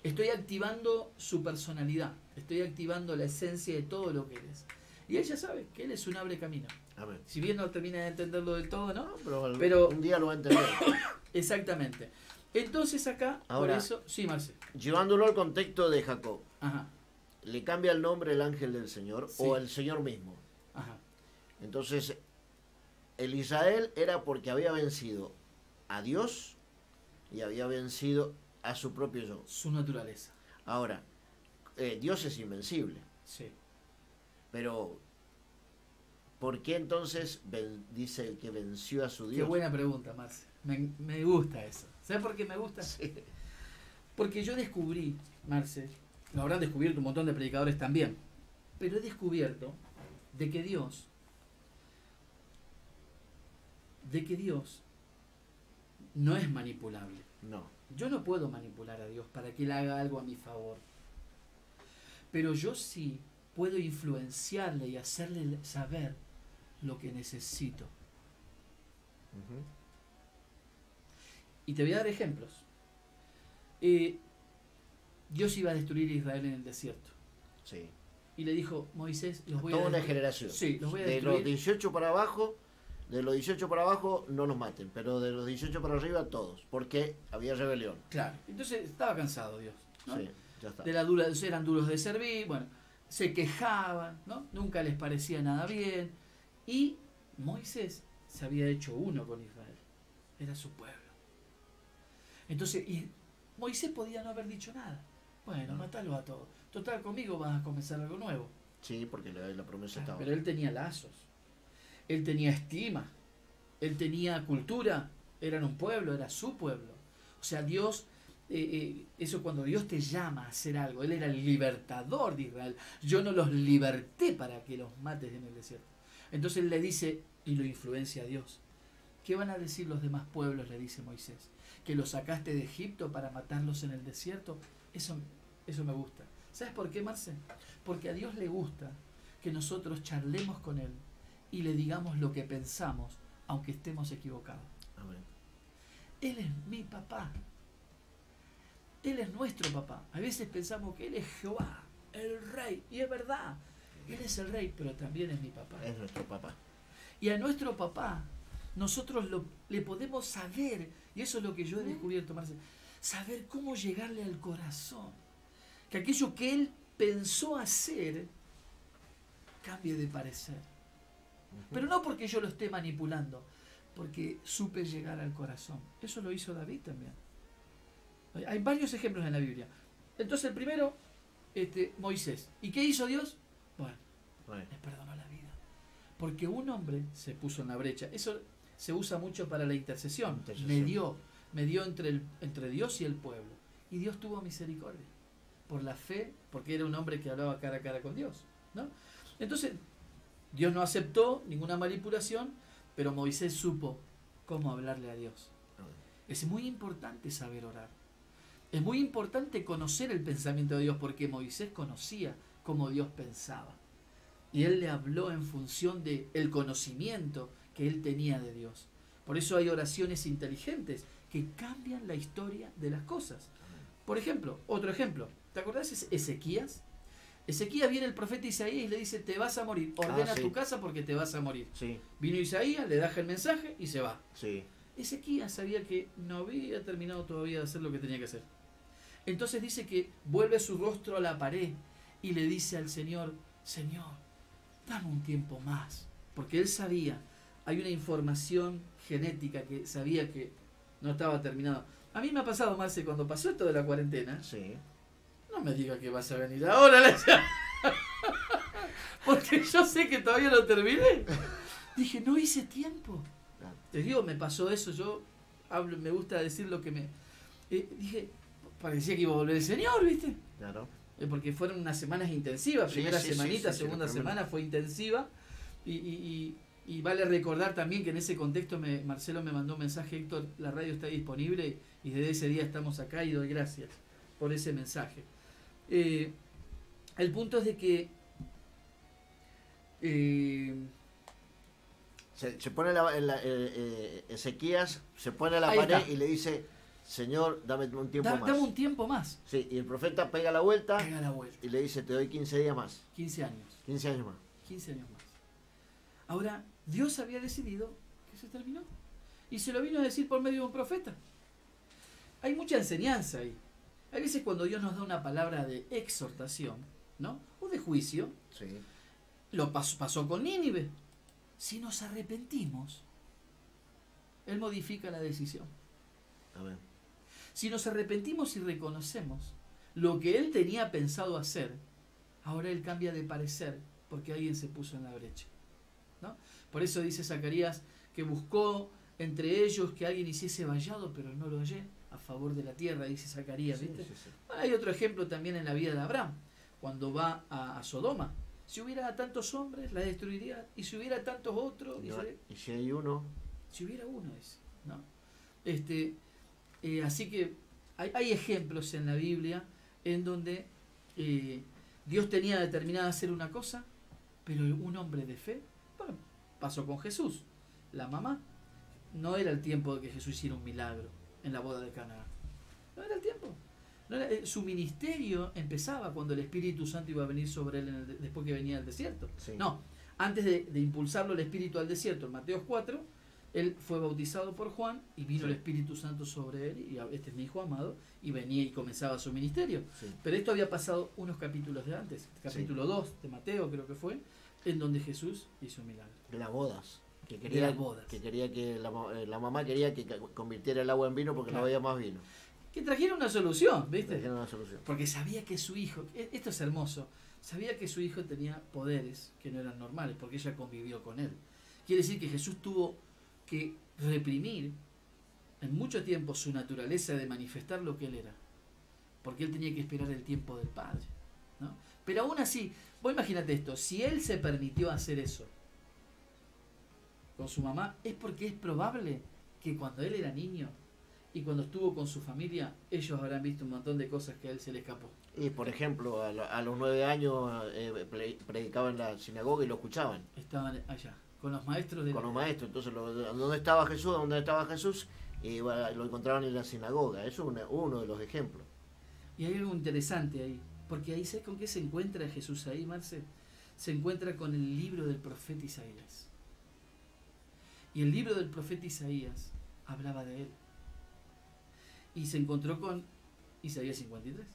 Estoy activando su personalidad. Estoy activando la esencia de todo lo que él es. Y él ya sabe que él es un abre camino. Amén. Si bien no termina de entenderlo del todo, ¿no? No, Pero- un día lo va a entender. Exactamente. Entonces acá, Ahora- por eso... Sí, Marce. Llevándolo al contexto de Jacob, Ajá, le cambia el nombre el ángel del Señor Sí. o el Señor mismo. ajá. Entonces, el Israel era porque había vencido a Dios y había vencido a su propio yo. Su naturaleza. Ahora, Dios es invencible, Sí. pero ¿por qué entonces dice el que venció a su Qué Dios? buena pregunta, Marce. Me gusta eso. ¿Sabes por qué me gusta? Sí. Porque yo descubrí, Marce, lo habrán descubierto un montón de predicadores también, pero he descubierto de que Dios no es manipulable. No. Yo no puedo manipular a Dios para que Él haga algo a mi favor. Pero yo sí puedo influenciarle y hacerle saber lo que necesito. Ujú. Y te voy a dar ejemplos. Dios iba a destruir a Israel en el desierto. Sí. Y le dijo, Moisés, los voy a Toda una destruir. generación. Sí, los voy a De destruir. los 18 para abajo no los maten, pero de los 18 para arriba todos, porque había rebelión. Claro. Entonces estaba cansado Dios, ¿no? Sí, ya está. Eran duros de servir, bueno, se quejaban, ¿no? Nunca les parecía nada bien. Y Moisés se había hecho uno con Israel. Era su pueblo. Entonces, y Moisés podía no haber dicho nada. Bueno, No. matalos a todos. Total, conmigo vas a comenzar algo nuevo. Sí, porque la promesa estaba. Pero él tenía lazos. Él tenía estima. Él tenía cultura. Eran un pueblo, era su pueblo. O sea, Dios, eso cuando Dios te llama a hacer algo, Él era el libertador de Israel. Yo no los liberté para que los mates en el desierto. Entonces él le dice, y lo influencia a Dios. ¿Qué van a decir los demás pueblos? Le dice Moisés. ¿Que los sacaste de Egipto para matarlos en el desierto? Eso me gusta. ¿Sabes por qué, Marce? Porque a Dios le gusta que nosotros charlemos con Él y le digamos lo que pensamos, aunque estemos equivocados. Amén. Él es mi papá. Él es nuestro papá. A veces pensamos que Él es Jehová, el rey. Y es verdad. Él es el rey, pero también es mi papá. Es nuestro papá. Y a nuestro papá nosotros le podemos saber, y eso es lo que yo he descubierto, Marce, saber cómo llegarle al corazón. Que aquello que Él pensó hacer cambie de parecer. Pero no porque yo lo esté manipulando, porque supe llegar al corazón. Eso lo hizo David también. Hay varios ejemplos en la Biblia. Entonces el primero, Moisés. ¿Y qué hizo Dios? Bueno, le perdonó la vida. Porque un hombre se puso en la brecha. Eso se usa mucho para la intercesión. Medió entre Dios y el pueblo. Y Dios tuvo misericordia. Por la fe, porque era un hombre que hablaba cara a cara con Dios, ¿no? Entonces, Dios no aceptó ninguna manipulación, pero Moisés supo cómo hablarle a Dios. Es muy importante saber orar. Es muy importante conocer el pensamiento de Dios, porque Moisés conocía cómo Dios pensaba. Y él le habló en función del conocimiento que él tenía de Dios. Por eso hay oraciones inteligentes que cambian la historia de las cosas. Por ejemplo, otro ejemplo. ¿Te acordás de Ezequías? Ezequías viene el profeta Isaías y le dice, te vas a morir, ordena tu casa porque te vas a morir. Sí. Vino Isaías, le da el mensaje y se va. Sí. Ezequías sabía que no había terminado todavía de hacer lo que tenía que hacer. Entonces dice que vuelve su rostro a la pared y le dice al Señor, Señor, dame un tiempo más. Porque él sabía, hay una información genética que sabía que no estaba terminado. A mí me ha pasado, Marce, cuando pasó esto de la cuarentena, Sí. no me diga que vas a venir ahora, porque yo sé que todavía no terminé. Dije, no hice tiempo. Te digo, me pasó eso, yo hablo, me gusta decir lo que me... dije, parecía que iba a volver el Señor, ¿viste? Claro. Porque fueron unas semanas intensivas, Sí, primera sí, semanita, sí, segunda tremendo. semana fue intensiva, y vale recordar también que en ese contexto Marcelo me mandó un mensaje, Héctor, la radio está disponible, y desde ese día estamos acá y doy gracias por ese mensaje. El punto es de que Se pone Ezequías se pone a la Ahí pared está. y le dice, Señor, dame un tiempo más. dame un tiempo más. Sí, y el profeta pega la vuelta Pega la vuelta. y le dice, te doy 15 días más. 15 años. 15 años más. 15 años más. Ahora, Dios había decidido que se terminó. Y se lo vino a decir por medio de un profeta. Hay mucha enseñanza ahí. Hay veces cuando Dios nos da una palabra de exhortación, ¿no? O de juicio, Sí. lo pasó con Nínive. Si nos arrepentimos, Él modifica la decisión. Amén. Si nos arrepentimos y reconocemos lo que Él tenía pensado hacer, ahora Él cambia de parecer porque alguien se puso en la brecha, ¿no? Por eso dice Zacarías que buscó entre ellos que alguien hiciese vallado, pero no lo hallé, a favor de la tierra, dice Zacarías, Sí, ¿viste? sí, sí. Hay otro ejemplo también en la vida de Abraham, cuando va a Sodoma. Si hubiera tantos hombres, la destruiría, y si hubiera tantos otros, Y si hay uno, si hubiera uno, dice, ¿no? Así que hay ejemplos en la Biblia en donde Dios tenía determinada hacer una cosa, pero un hombre de fe, bueno, pasó con Jesús. La mamá, no era el tiempo de que Jesús hiciera un milagro en la boda de Caná. No era el tiempo. Su ministerio empezaba cuando el Espíritu Santo iba a venir sobre él después que venía del desierto. Sí. No, antes de impulsarlo el Espíritu al desierto, en Mateo 4, él fue bautizado por Juan y vino el Espíritu Santo sobre él, y este es mi hijo amado, y venía y comenzaba su ministerio. Sí. Pero esto había pasado unos capítulos de antes, capítulo 2 de Mateo creo que fue, en donde Jesús hizo un milagro. De las bodas. Que De quería, las bodas. que quería que la mamá quería que convirtiera el agua en vino porque Claro. no había más vino. Que trajera una solución, ¿viste? Trajeron una solución. Porque sabía que su hijo, esto es hermoso, sabía que su hijo tenía poderes que no eran normales, porque ella convivió con él. Quiere decir que Jesús tuvo que reprimir en mucho tiempo su naturaleza de manifestar lo que él era, porque él tenía que esperar el tiempo del Padre, ¿no? Pero aún así, vos imagínate esto, si él se permitió hacer eso con su mamá, es porque es probable que cuando él era niño y cuando estuvo con su familia, ellos habrán visto un montón de cosas que a él se le escapó. Y por ejemplo, a los 9 años predicaba en la sinagoga y lo escuchaban. Estaban allá, con los maestros de Con los maestros. Entonces, ¿dónde estaba Jesús? ¿Dónde estaba Jesús? Y bueno, lo encontraban en la sinagoga. Eso es uno de los ejemplos. Y hay algo interesante ahí, porque ahí, ¿sabes con qué se encuentra Jesús ahí, Marce? Se encuentra con el libro del profeta Isaías. Y el libro del profeta Isaías hablaba de él. Y se encontró con Isaías 53.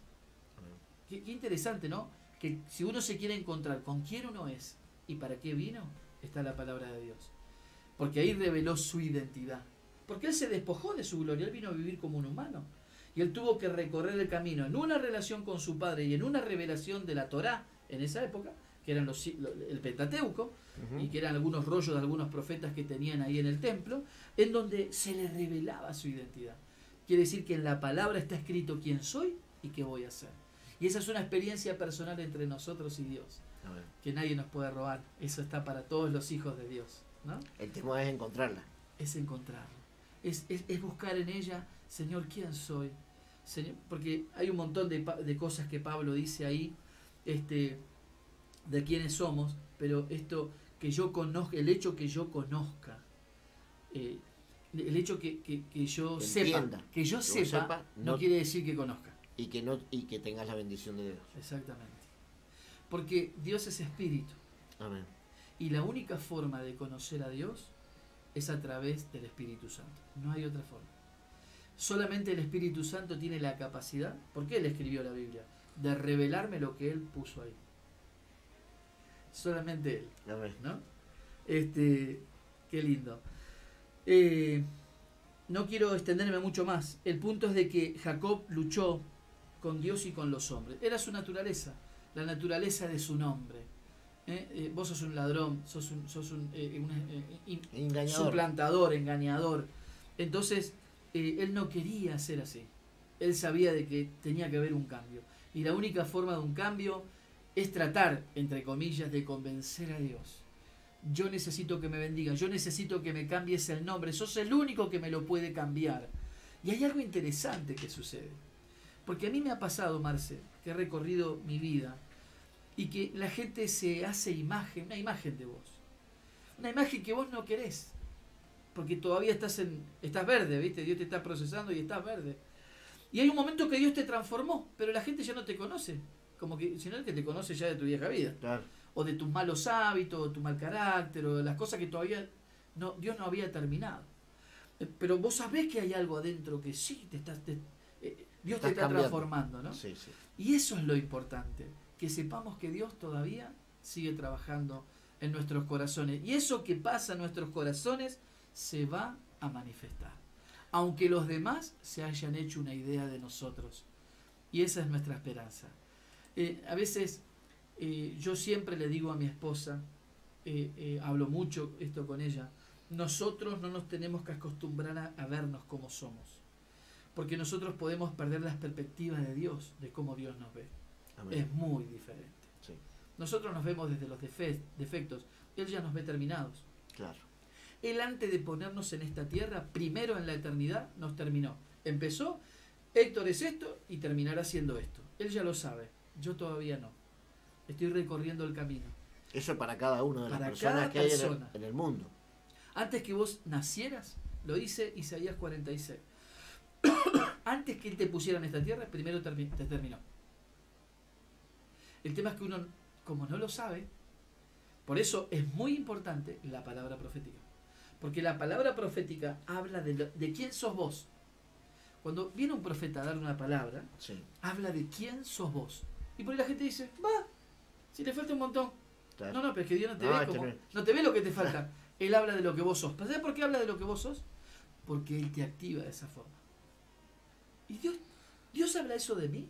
Qué interesante, ¿no? Que si uno se quiere encontrar con quién uno es y para qué vino, está la palabra de Dios. Porque ahí reveló su identidad. Porque él se despojó de su gloria, él vino a vivir como un humano. Y él tuvo que recorrer el camino en una relación con su padre y en una revelación de la Torá en esa época, que eran el Pentateuco, y que eran algunos rollos de algunos profetas que tenían ahí en el templo, en donde se le revelaba su identidad. Quiere decir que en la palabra está escrito quién soy y qué voy a hacer. Y esa es una experiencia personal entre nosotros y Dios, que nadie nos puede robar. Eso está para todos los hijos de Dios, ¿no? El tema es encontrarla. Es encontrarlo. Es buscar en ella, Señor, ¿quién soy? Señor, porque hay un montón de cosas que Pablo dice ahí, de quiénes somos, pero esto que yo conozca, el hecho que yo conozca, el hecho que yo Que sepa, entienda, que yo sepa, no quiere decir que conozca. Y que tengas la bendición de Dios. Exactamente. Porque Dios es espíritu. Amén. Y la única forma de conocer a Dios es a través del Espíritu Santo. No hay otra forma. Solamente el Espíritu Santo tiene la capacidad, porque Él escribió la Biblia, de revelarme lo que Él puso ahí. Solamente Él. Amén. ¿No? Qué lindo. No quiero extenderme mucho más. El punto es de que Jacob luchó con Dios y con los hombres. Era su naturaleza, la naturaleza de su nombre. Vos sos un ladrón, sos un Engañador. suplantador, engañador. Entonces, él no quería ser así. Él sabía de que tenía que haber un cambio. Y la única forma de un cambio es tratar, entre comillas, de convencer a Dios. Yo necesito que me bendiga, yo necesito que me cambies el nombre, sos el único que me lo puede cambiar. Y hay algo interesante que sucede. Porque a mí me ha pasado, Marce, que he recorrido mi vida y que la gente se hace una imagen de vos. Una imagen que vos no querés. Porque todavía estás verde, ¿viste? Dios te está procesando y estás verde. Y hay un momento que Dios te transformó, pero la gente ya no te conoce. Como que, sino el que te conoce ya de tu vieja vida. Claro. O de tus malos hábitos, o tu mal carácter, o de las cosas que todavía Dios no había terminado. Pero vos sabés que hay algo adentro que sí Dios te está cambiando. Transformando, ¿no? Sí, sí. Y eso es lo importante, que sepamos que Dios todavía sigue trabajando en nuestros corazones. Y eso que pasa en nuestros corazones se va a manifestar. Aunque los demás se hayan hecho una idea de nosotros. Y esa es nuestra esperanza. A veces yo siempre le digo a mi esposa, hablo mucho esto con ella, nosotros no nos tenemos que acostumbrar a vernos como somos. Porque nosotros podemos perder las perspectivas de Dios, de cómo Dios nos ve. Amén. Es muy diferente. Sí, Nosotros nos vemos desde los defectos, Él ya nos ve terminados. claro. Él antes de ponernos en esta tierra, primero en la eternidad, nos terminó. Empezó, Héctor es esto y terminará siendo esto. Él ya lo sabe, yo todavía no. Estoy recorriendo el camino. Eso es para cada una de las Para personas cada que hay persona. en el mundo. Antes que vos nacieras, lo dice Isaías 46. Antes que Él te pusiera en esta tierra, primero te terminó. El tema es que uno, como no lo sabe, por eso es muy importante la palabra profética. Porque la palabra profética habla de quién sos vos. Cuando viene un profeta a dar una palabra, Sí, habla de quién sos vos. Y por ahí la gente dice, va, si le falta un montón. claro. No, pero es que Dios no te No, ve es que como, no. no te ve lo que te falta. Él habla de lo que vos sos. ¿Sabes por qué habla de lo que vos sos? Porque Él te activa de esa forma. ¿Y Dios habla eso de mí?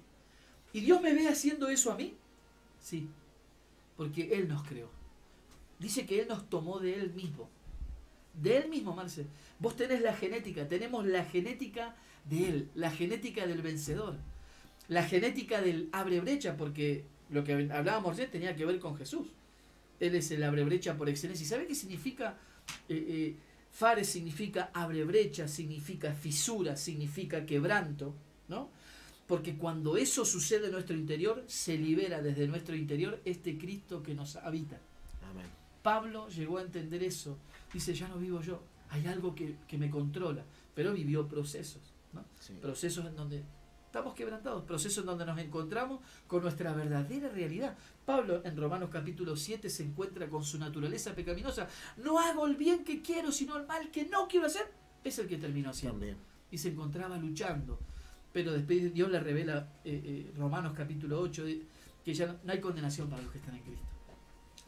¿Y Dios me ve haciendo eso a mí? Sí, porque Él nos creó. Dice que Él nos tomó de Él mismo. De Él mismo, Marce. Vos tenés la genética, tenemos la genética de Él, la genética del vencedor, la genética del abre brecha, porque lo que hablábamos ayer tenía que ver con Jesús. Él es el abre brecha por excelencia. ¿Y sabe qué significa? Fares significa abre brecha, significa fisura, significa quebranto, ¿no? Porque cuando eso sucede en nuestro interior, se libera desde nuestro interior este Cristo que nos habita. Amén. Pablo llegó a entender eso. Dice, ya no vivo yo, hay algo que me controla. Pero vivió procesos, ¿no? Sí. Procesos en donde estamos quebrantados, procesos en donde nos encontramos con nuestra verdadera realidad. Pablo en Romanos capítulo 7 se encuentra con su naturaleza pecaminosa. No hago el bien que quiero, sino el mal que no quiero hacer. Es el que terminó haciendo. También. Y se encontraba luchando. Pero después Dios le revela, Romanos capítulo 8, que ya no hay condenación para los que están en Cristo.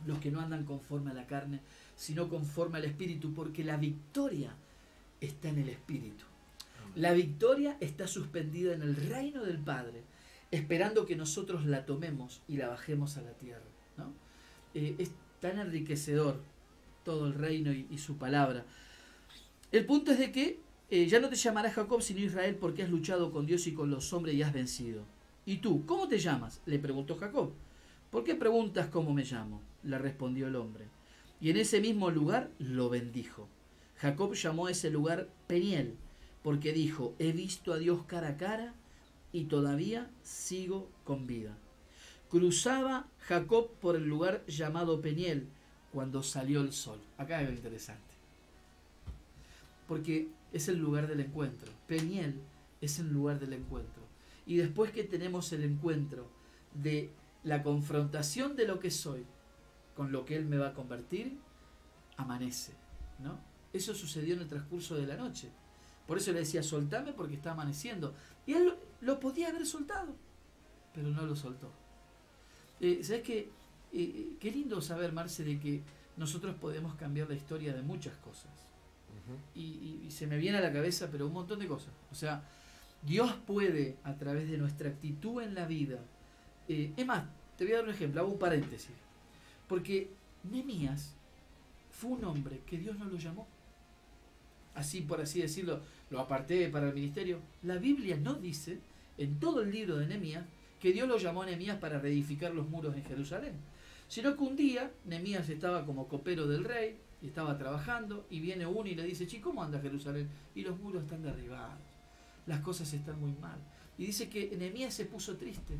Los que no andan conforme a la carne, sino conforme al Espíritu, porque la victoria está en el Espíritu. La victoria está suspendida en el reino del Padre, esperando que nosotros la tomemos y la bajemos a la tierra, ¿no? Es tan enriquecedor todo el reino y su palabra. El punto es de que ya no te llamarás Jacob sino Israel, porque has luchado con Dios y con los hombres y has vencido. ¿Y tú, cómo te llamas?, le preguntó Jacob. ¿Por qué preguntas cómo me llamo?, le respondió el hombre. Y en ese mismo lugar lo bendijo. Jacob llamó a ese lugar Peniel, porque dijo, he visto a Dios cara a cara y todavía sigo con vida. Cruzaba Jacob por el lugar llamado Peniel cuando salió el sol. Acá es lo interesante, porque es el lugar del encuentro. Peniel es el lugar del encuentro. Y después que tenemos el encuentro de la confrontación de lo que soy con lo que Él me va a convertir, amanece, ¿no? Eso sucedió en el transcurso de la noche. Por eso le decía, soltame porque está amaneciendo. Y Él lo podía haber soltado, pero no lo soltó. ¿Sabes qué? Qué lindo saber, Marce, de que nosotros podemos cambiar la historia de muchas cosas. Y se me viene a la cabeza, pero un montón de cosas. O sea, Dios puede, a través de nuestra actitud en la vida. Es más, te voy a dar un ejemplo, hago un paréntesis. Porque Nehemías fue un hombre que Dios no lo llamó. Así, por así decirlo, lo aparté para el ministerio. La Biblia no dice, en todo el libro de Nehemías, que Dios lo llamó a Nehemías para reedificar los muros en Jerusalén. Sino que un día Nehemías estaba como copero del rey, y estaba trabajando, y viene uno y le dice, chico, ¿cómo anda Jerusalén? Y los muros están derribados, las cosas están muy mal. Y dice que Nehemías se puso triste,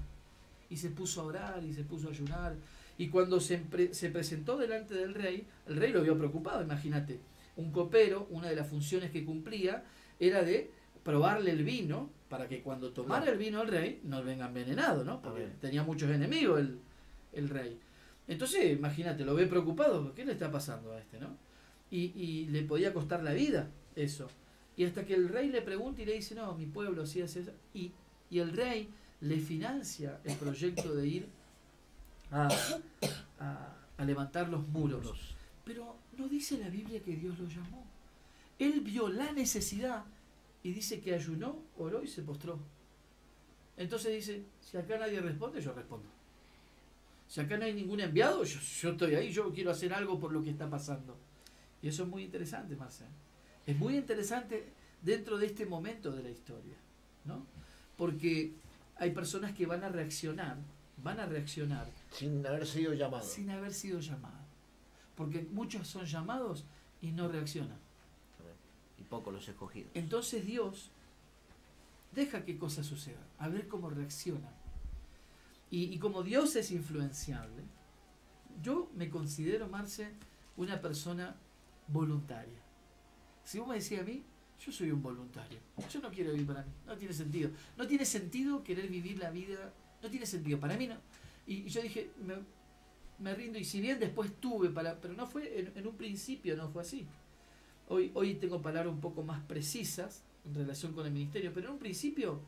y se puso a orar, y se puso a ayunar, y cuando se presentó delante del rey, el rey lo vio preocupado, imagínate. Un copero, una de las funciones que cumplía, era de probarle el vino, para que cuando tomara el vino el rey, no venga envenenado, ¿no? Porque tenía muchos enemigos el rey. Entonces, imagínate, lo ve preocupado, ¿qué le está pasando a este, no? Y le podía costar la vida eso. Y hasta que el rey le pregunta y le dice, no, mi pueblo sí hace eso. Y el rey le financia el proyecto de ir a levantar los muros. Pero no dice la Biblia que Dios lo llamó. Él vio la necesidad y dice que ayunó, oró y se postró. Entonces dice, si acá nadie responde, yo respondo. Si acá no hay ningún enviado, yo estoy ahí, yo quiero hacer algo por lo que está pasando. Y eso es muy interesante, Marcelo. Es muy interesante dentro de este momento de la historia, ¿no? Porque hay personas que van a reaccionar sin haber sido llamados. Sin haber sido llamados. Porque muchos son llamados y no reaccionan. Y pocos los escogidos. Entonces Dios deja que cosas sucedan, a ver cómo reaccionan. Y como Dios es influenciable, yo me considero, Marce, una persona voluntaria. Si vos me decís a mí, yo soy un voluntario. Yo no quiero vivir para mí. No tiene sentido. No tiene sentido querer vivir la vida. No tiene sentido. Para mí no. Y yo dije, me rindo. Y si bien después tuve, pero no fue, en un principio no fue así. Hoy tengo palabras un poco más precisas en relación con el ministerio. Pero en un principio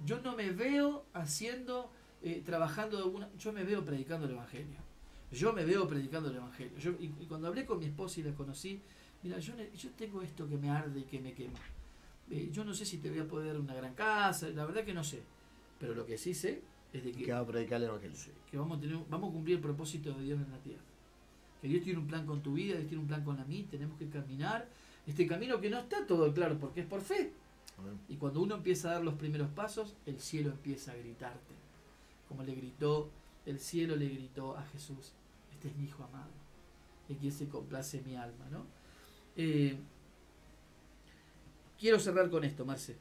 yo no me veo haciendo, trabajando de alguna... Yo me veo predicando el Evangelio. Yo me veo predicando el Evangelio. Y cuando hablé con mi esposa y la conocí, mira, yo tengo esto que me arde y que me quema. Yo no sé si te voy a poder dar una gran casa, la verdad que no sé. Pero lo que sí sé es de que va a predicar el Evangelio. Que vamos a cumplir el propósito de Dios en la tierra. Que Dios tiene un plan con tu vida, Dios tiene un plan con la mía, tenemos que caminar este camino que no está todo claro porque es por fe. Amén. Y cuando uno empieza a dar los primeros pasos, el cielo empieza a gritarte. Como el cielo le gritó a Jesús: este es mi hijo amado, en quien se complace mi alma, ¿no? Quiero cerrar con esto, Marce.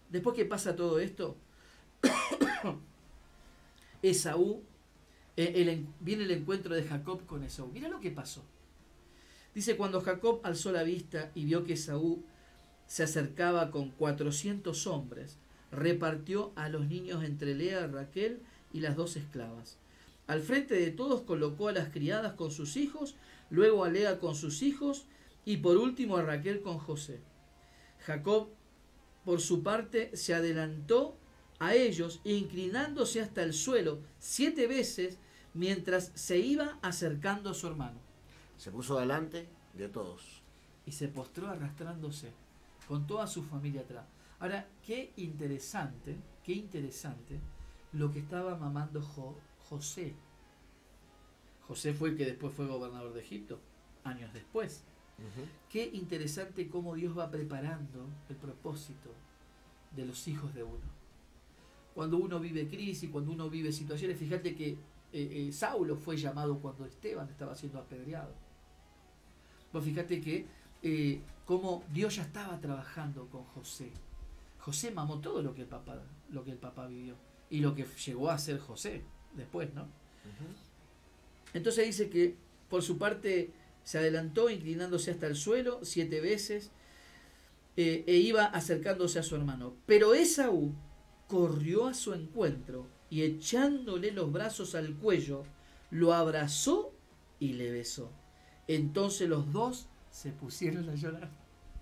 Después que pasa todo esto, Esaú, viene el encuentro de Jacob con Esaú. Mira lo que pasó. Dice, cuando Jacob alzó la vista y vio que Esaú se acercaba con 400 hombres, repartió a los niños entre Lea, Raquel y las 2 esclavas. Al frente de todos colocó a las criadas con sus hijos, luego a Lea con sus hijos y por último a Raquel con José. Jacob, por su parte, se adelantó a ellos, inclinándose hasta el suelo 7 veces mientras se iba acercando a su hermano. Se puso delante de todos. Y se postró arrastrándose, con toda su familia atrás. Ahora, qué interesante lo que estaba mamando José. José fue el que después fue gobernador de Egipto, años después. Qué interesante cómo Dios va preparando el propósito de los hijos de uno. Cuando uno vive crisis, cuando uno vive situaciones, fíjate que Saulo fue llamado cuando Esteban estaba siendo apedreado. Vos fíjate que cómo Dios ya estaba trabajando con José. José mamó todo lo que el papá vivió y lo que llegó a ser José después, ¿no? Entonces dice que por su parte se adelantó inclinándose hasta el suelo 7 veces e iba acercándose a su hermano. Pero Esaú corrió a su encuentro y echándole los brazos al cuello, lo abrazó y le besó. Entonces los dos se pusieron a llorar.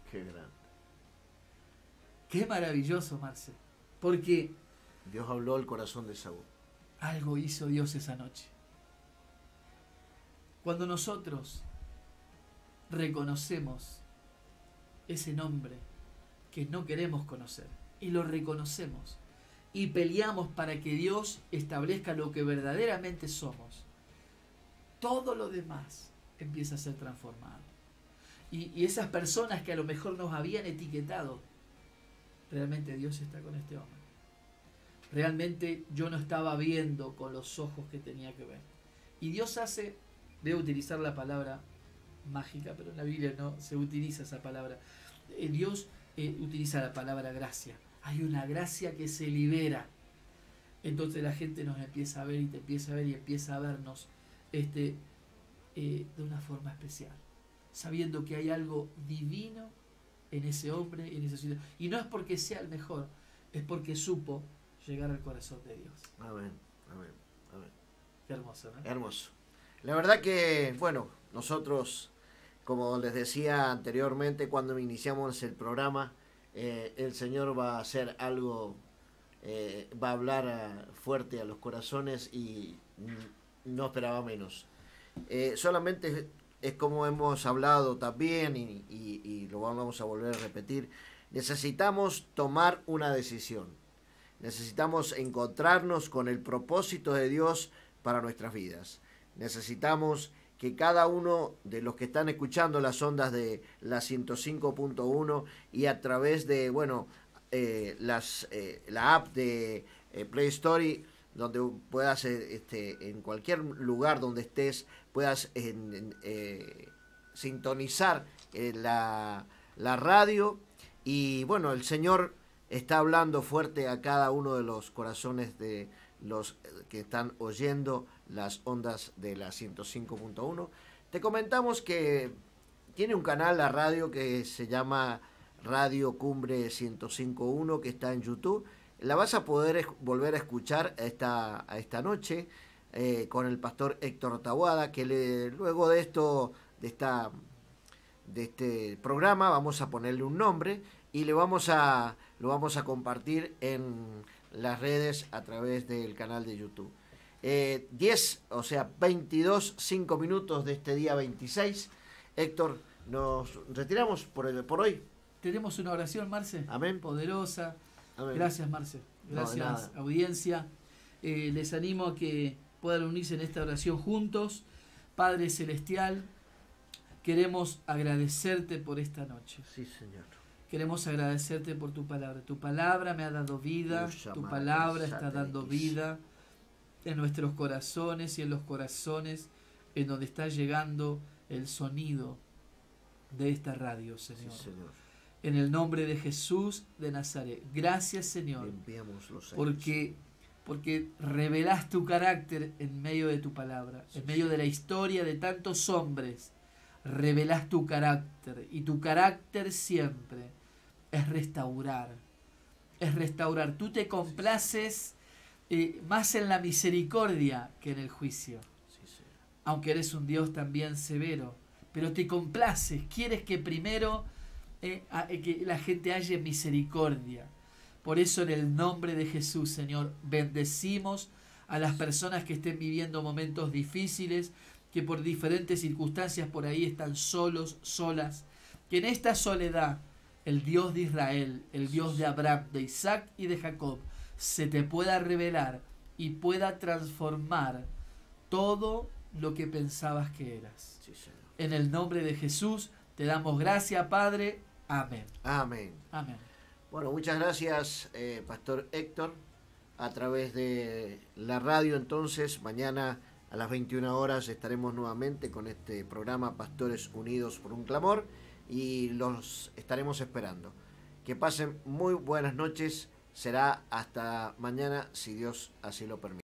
Qué grande. Qué maravilloso, Marce. Porque Dios habló al corazón de Saúl. Algo hizo Dios esa noche. Cuando nosotros reconocemos ese nombre que no queremos conocer y lo reconocemos y peleamos para que Dios establezca lo que verdaderamente somos, todo lo demás empieza a ser transformado. Y esas personas que a lo mejor nos habían etiquetado, realmente Dios está con este hombre. Realmente yo no estaba viendo con los ojos que tenía que ver. Y Dios hace, debe utilizar la palabra mágica, pero en la Biblia no se utiliza esa palabra. Dios utiliza la palabra gracia. Hay una gracia que se libera. Entonces la gente nos empieza a ver y te empieza a ver y empieza a vernos de una forma especial, sabiendo que hay algo divino en ese hombre, en esa ciudad. Y no es porque sea el mejor, es porque supo llegar al corazón de Dios. Amén, amén, amén. Qué hermoso, ¿no? Hermoso. La verdad que, bueno, nosotros, como les decía anteriormente cuando iniciamos el programa, el Señor va a hacer algo, va a hablar fuerte a los corazones y no esperaba menos. Solamente es como hemos hablado también y lo vamos a volver a repetir. Necesitamos tomar una decisión. Necesitamos encontrarnos con el propósito de Dios para nuestras vidas. Necesitamos que cada uno de los que están escuchando las ondas de la 105.1 y a través de, bueno, la app de Play Story, donde puedas, en cualquier lugar donde estés, puedas sintonizar la radio. Y bueno, el Señor está hablando fuerte a cada uno de los corazones de los que están oyendo las ondas de la 105.1. Te comentamos que tiene un canal, la radio, que se llama Radio Cumbre 105.1, que está en YouTube. La vas a poder volver a escuchar a esta noche con el pastor Héctor Taboada, que luego de este programa vamos a ponerle un nombre y lo vamos a compartir en las redes a través del canal de YouTube. 22, 5 minutos de este día 26. Héctor, nos retiramos por hoy. Tenemos una oración, Marce. Amén. Poderosa. Amén. Gracias, Marce. Gracias, audiencia. Les animo a que puedan unirse en esta oración juntos. Padre Celestial, queremos agradecerte por esta noche. Sí, Señor. Queremos agradecerte por tu palabra. Tu palabra me ha dado vida. Tu palabra está dando vida en nuestros corazones y en los corazones en donde está llegando el sonido de esta radio, Señor. Sí, Señor. En el nombre de Jesús de Nazaret. Gracias, Señor, porque revelás tu carácter en medio de tu palabra, en medio de la historia de tantos hombres. Revelás tu carácter, y tu carácter siempre es restaurar. Es restaurar. Tú te complaces más en la misericordia que en el juicio. Aunque eres un Dios también severo, pero te complaces. Quieres que primero que la gente haya misericordia. Por eso, en el nombre de Jesús, Señor, bendecimos a las personas que estén viviendo momentos difíciles, que por diferentes circunstancias por ahí están solos, solas, que en esta soledad el Dios de Israel, el Dios de Abraham, de Isaac y de Jacob, se te pueda revelar y pueda transformar todo lo que pensabas que eras. Sí, Señor. En el nombre de Jesús te damos gracias, Padre. Amén. Amén. Amén. Bueno, muchas gracias, Pastor Héctor, a través de la radio. Entonces, mañana a las 21 horas estaremos nuevamente con este programa Pastores Unidos por un Clamor, y los estaremos esperando. Que pasen muy buenas noches. Será hasta mañana, si Dios así lo permite.